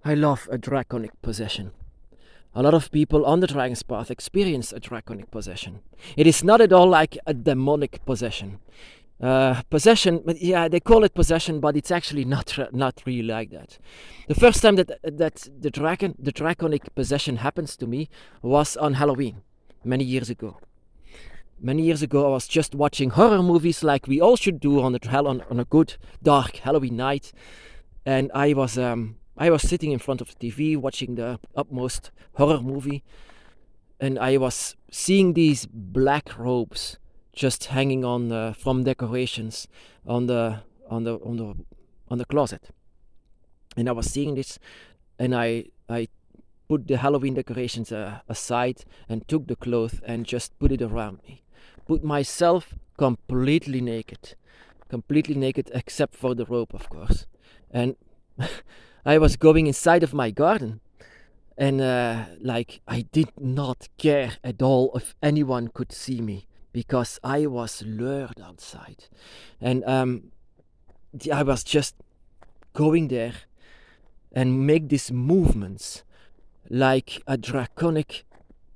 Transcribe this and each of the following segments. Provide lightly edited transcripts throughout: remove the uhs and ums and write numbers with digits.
I love a draconic possession. A lot of people on the Dragon's Path experience a draconic possession. It is not at all like a demonic possession. Possession, yeah, they call it possession, but it's actually not really like that. The first time that the draconic possession happens to me was on Halloween, many years ago. Many years ago, I was just watching horror movies like we all should do on a good dark Halloween night, and I was sitting in front of the TV watching the utmost horror movie, and I was seeing these black robes just hanging on from decorations on the closet, and I was seeing this, and I put the Halloween decorations aside and took the cloth and just put it around me, put myself completely naked except for the robe, of course, and I was going inside of my garden, and I did not care at all if anyone could see me, because I was lured outside, and I was just going there and make these movements like a draconic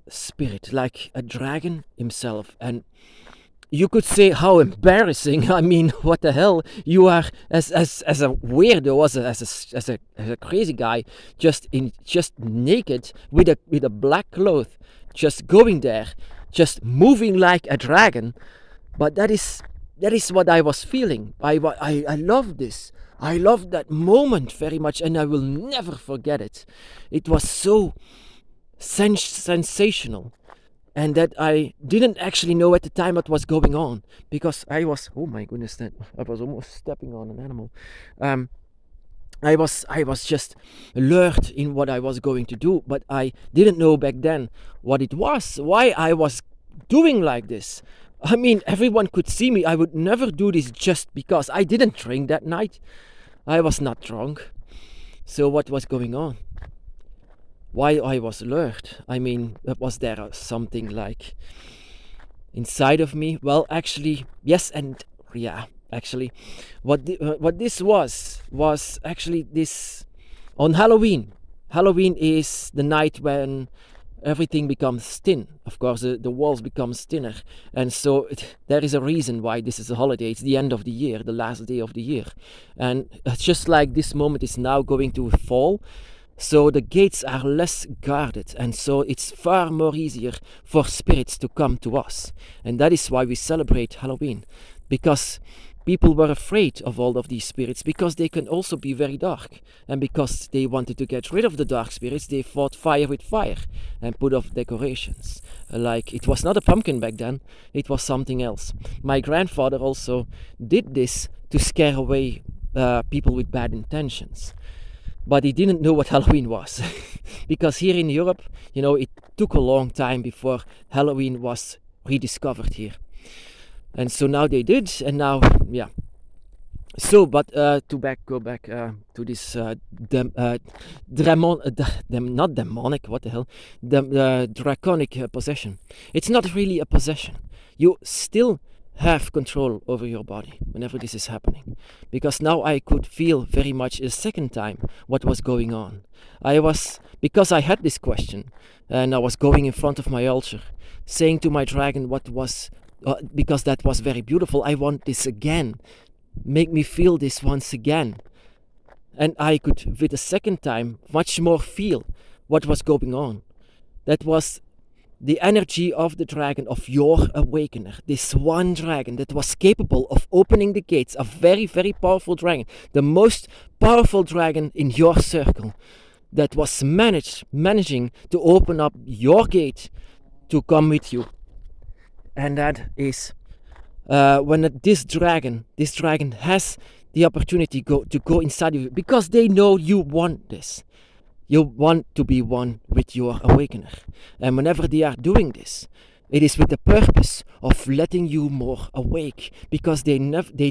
spirit, like a dragon himself. And you could say how embarrassing. I mean, what the hell? You are as a weirdo, as a crazy guy, just naked with a black cloth, just going there, just moving like a dragon. But that is what I was feeling. I love this. I love that moment very much, and I will never forget it. It was so sensational. And that I didn't actually know at the time what was going on, because I was, oh my goodness, that I was almost stepping on an animal. I was just lured in what I was going to do, but I didn't know back then what it was, why I was doing like this. I mean, everyone could see me. I would never do this just because. I didn't drink that night. I was not drunk. So what was going on? Why I was lured? I mean, was there something like inside of me? Well, actually, yes and yeah. Actually, what this was actually this on Halloween. Halloween is the night when everything becomes thin. Of course, the walls become thinner, and so there is a reason why this is a holiday. It's the end of the year, the last day of the year, and just like this moment is now going to fall. So the gates are less guarded, and so it's far more easier for spirits to come to us. And that is why we celebrate Halloween, because people were afraid of all of these spirits, because they can also be very dark. And because they wanted to get rid of the dark spirits, they fought fire with fire and put off decorations. Like, it was not a pumpkin back then, it was something else. My grandfather also did this to scare away people with bad intentions. But he didn't know what Halloween was. Because here in Europe, it took a long time before Halloween was rediscovered here. And so now they did, and now, yeah. So, but go back to this not demonic, what the hell? Draconic possession. It's not really a possession. You still have control over your body whenever this is happening, because now I could feel very much a second time what was going on. Because I had this question, and I was going in front of my altar saying to my dragon what was because that was very beautiful. I want this again, make me feel this once again. And I could, with the second time, much more feel what was going on. That was the energy of the dragon, of your awakener, this one dragon that was capable of opening the gates, a very, very powerful dragon, the most powerful dragon in your circle, that was managing to open up your gate to come with you. And that is when this dragon has the opportunity to go inside of you, because they know you want this. You want to be one with your awakener. And whenever they are doing this, It is with the purpose of letting you more awake, because they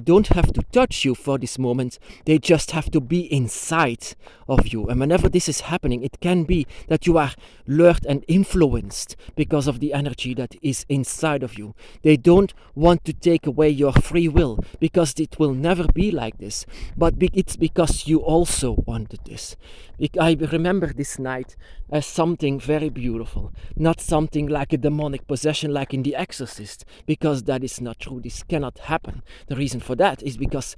don't have to touch you for this moment. They just have to be inside of you. And whenever this is happening, it can be that you are lured and influenced because of the energy that is inside of you. They don't want to take away your free will, because it will never be like this. But it's because you also wanted this. I remember this night as something very beautiful, not something like a demonic possession like in The Exorcist, because that is not true. This cannot happen. The reason for that is because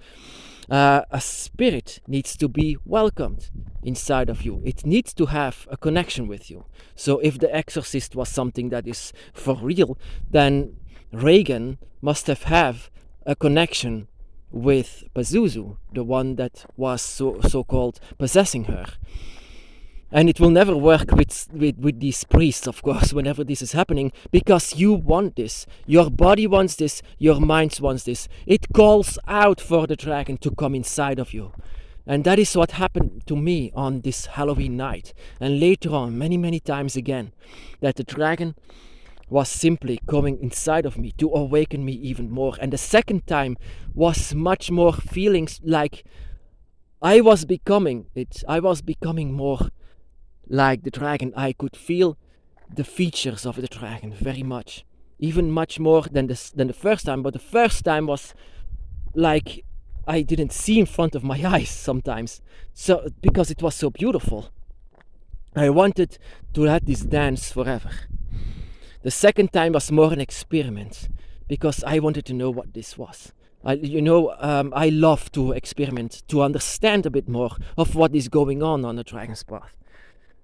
a spirit needs to be welcomed inside of you. It needs to have a connection with you. So if The Exorcist was something that is for real, then Reagan must have a connection with Pazuzu, the one that was so-called possessing her. And it will never work with these priests, of course, whenever this is happening, because you want this. Your body wants this, your mind wants this. It calls out for the dragon to come inside of you. And that is what happened to me on this Halloween night. And later on, many, many times again, that the dragon was simply coming inside of me to awaken me even more. And the second time was much more feelings like I was becoming more like the dragon. I could feel the features of the dragon very much, even much more than the first time. But the first time was like I didn't see in front of my eyes sometimes, so because it was so beautiful. I wanted to let this dance forever. The second time was more an experiment, because I wanted to know what this was. I love to experiment, to understand a bit more of what is going on the dragon's path.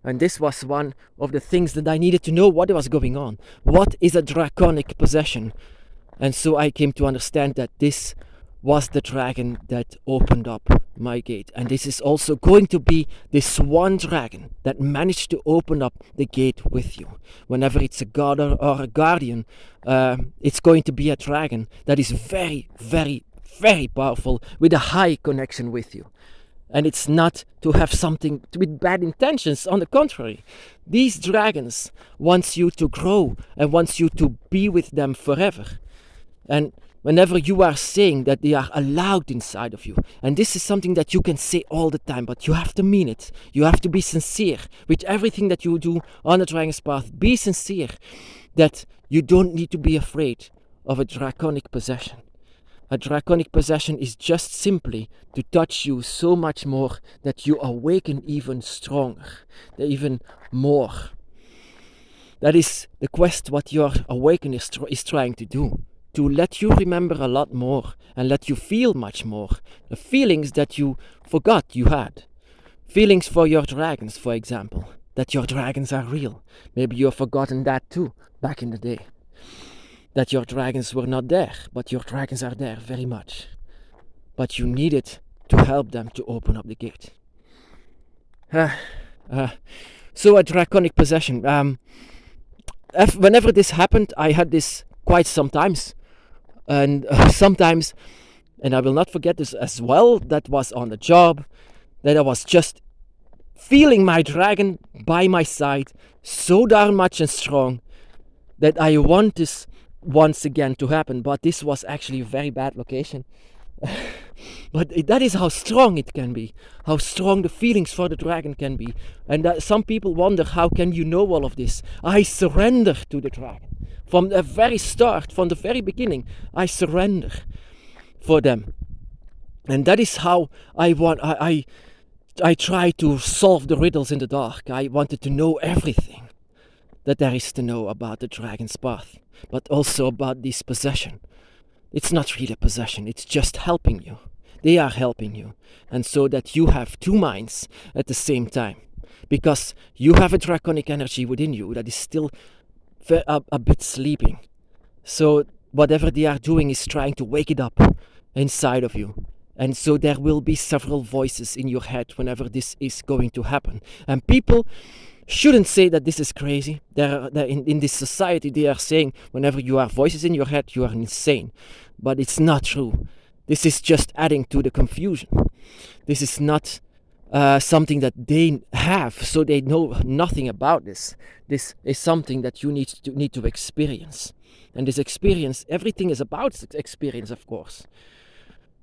And this was one of the things that I needed to know, what was going on. What is a draconic possession? And so I came to understand that this was the dragon that opened up my gate. And this is also going to be this one dragon that managed to open up the gate with you. Whenever it's a god or a guardian, it's going to be a dragon that is very, very, very powerful, with a high connection with you. And it's not to have something with bad intentions. On the contrary, these dragons wants you to grow and wants you to be with them forever. And whenever you are saying that they are allowed inside of you, and this is something that you can say all the time, but you have to mean it. You have to be sincere with everything that you do on the dragon's path. Be sincere that you don't need to be afraid of a draconic possession. A draconic possession is just simply to touch you so much more that you awaken even stronger, even more. That is the quest what your awakening is trying to do. To let you remember a lot more and let you feel much more. The feelings that you forgot you had. Feelings for your dragons, for example. That your dragons are real. Maybe you have forgotten that too, back in the day. That your dragons were not there, but your dragons are there very much. But you needed to help them to open up the gate. So a draconic possession. Whenever this happened, I had this quite sometimes. And sometimes, and I will not forget this as well, that was on the job, that I was just feeling my dragon by my side so darn much and strong that I want this once again to happen. But this was actually a very bad location. But that is how strong it can be, how strong the feelings for the dragon can be. And some people wonder, how can you know all of this? I surrender to the dragon. From the very start, from the very beginning, I surrender for them. And that is how I try to solve the riddles in the dark. I wanted to know everything that there is to know about the dragon's path, but also about this possession. It's not really a possession, it's just helping you. They are helping you. And so that you have two minds at the same time. Because you have a draconic energy within you that is still a bit sleeping. So whatever they are doing is trying to wake it up inside of you. And so there will be several voices in your head whenever this is going to happen. And people shouldn't say that this is crazy. In this society they are saying whenever you have voices in your head, you are insane. But it's not true. This is just adding to the confusion. This is not something that they have, so they know nothing about this. This is something that you need to experience, and this experience, everything is about experience, of course.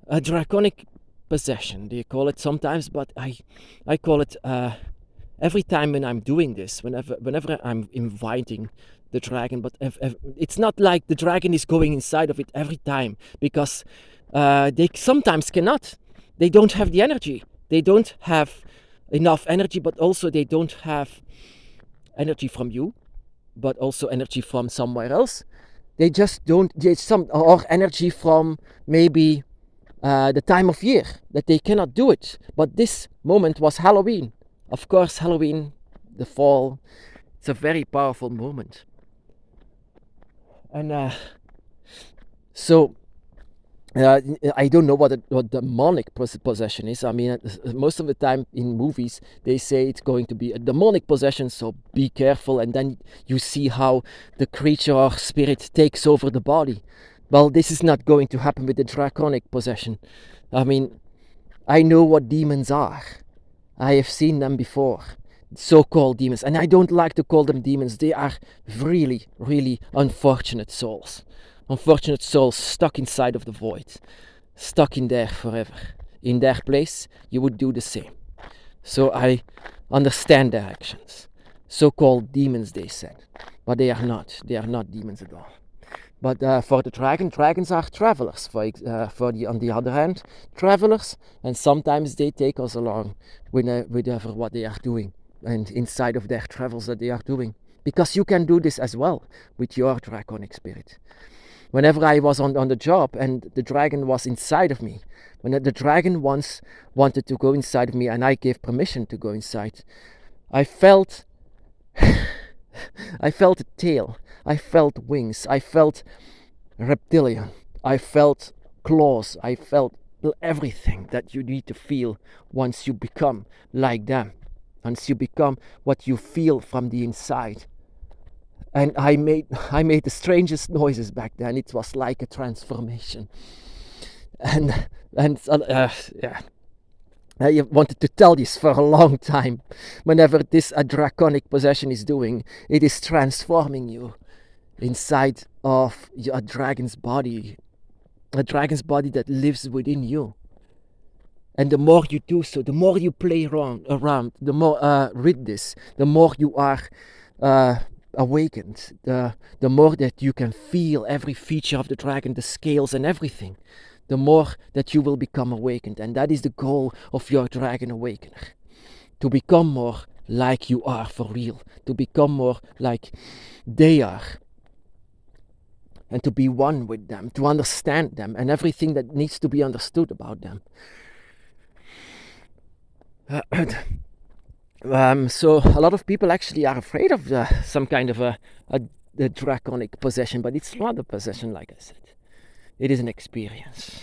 A draconic possession, they call it sometimes, but I call it every time when I'm doing this, whenever I'm inviting the dragon, but it's not like the dragon is going inside of it every time, because they sometimes cannot. They don't have the energy. They don't have enough energy, but also they don't have energy from you, but also energy from somewhere else. They just don't. Or energy from maybe the time of year that they cannot do it. But this moment was Halloween. Of course, Halloween, the fall, it's a very powerful moment. And so I don't know what demonic possession is. I mean, most of the time in movies they say it's going to be a demonic possession, so be careful, and then you see how the creature or spirit takes over the body. Well, this is not going to happen with the draconic possession. I mean, I know what demons are. I have seen them before, so-called demons, and I don't like to call them demons. They are really, really unfortunate souls. Unfortunate souls stuck inside of the void, stuck in there forever. In their place, you would do the same. So I understand their actions. So-called demons, they said, but they are not. They are not demons at all. But for the dragons are travelers. On the other hand, travelers, and sometimes they take us along with what they are doing, and inside of their travels that they are doing. Because you can do this as well with your draconic spirit. Whenever I was on the job and the dragon was inside of me, when the dragon once wanted to go inside of me and I gave permission to go inside, I felt I felt a tail, I felt wings, I felt reptilian, I felt claws, I felt everything that you need to feel once you become like them, once you become what you feel from the inside. And I made the strangest noises back then. It was like a transformation, and yeah, I wanted to tell this for a long time. Whenever this a draconic possession is doing, it is transforming you inside of a dragon's body that lives within you. And the more you do so, the more you play around, the more with this, the more you are awakened, the more that you can feel every feature of the dragon, the scales and everything, the more that you will become awakened. And that is the goal of your dragon awakener, to become more like you are for real, to become more like they are, and to be one with them, to understand them and everything that needs to be understood about them. So a lot of people actually are afraid of some kind of a draconic possession, but it's not a possession, like I said. It is an experience.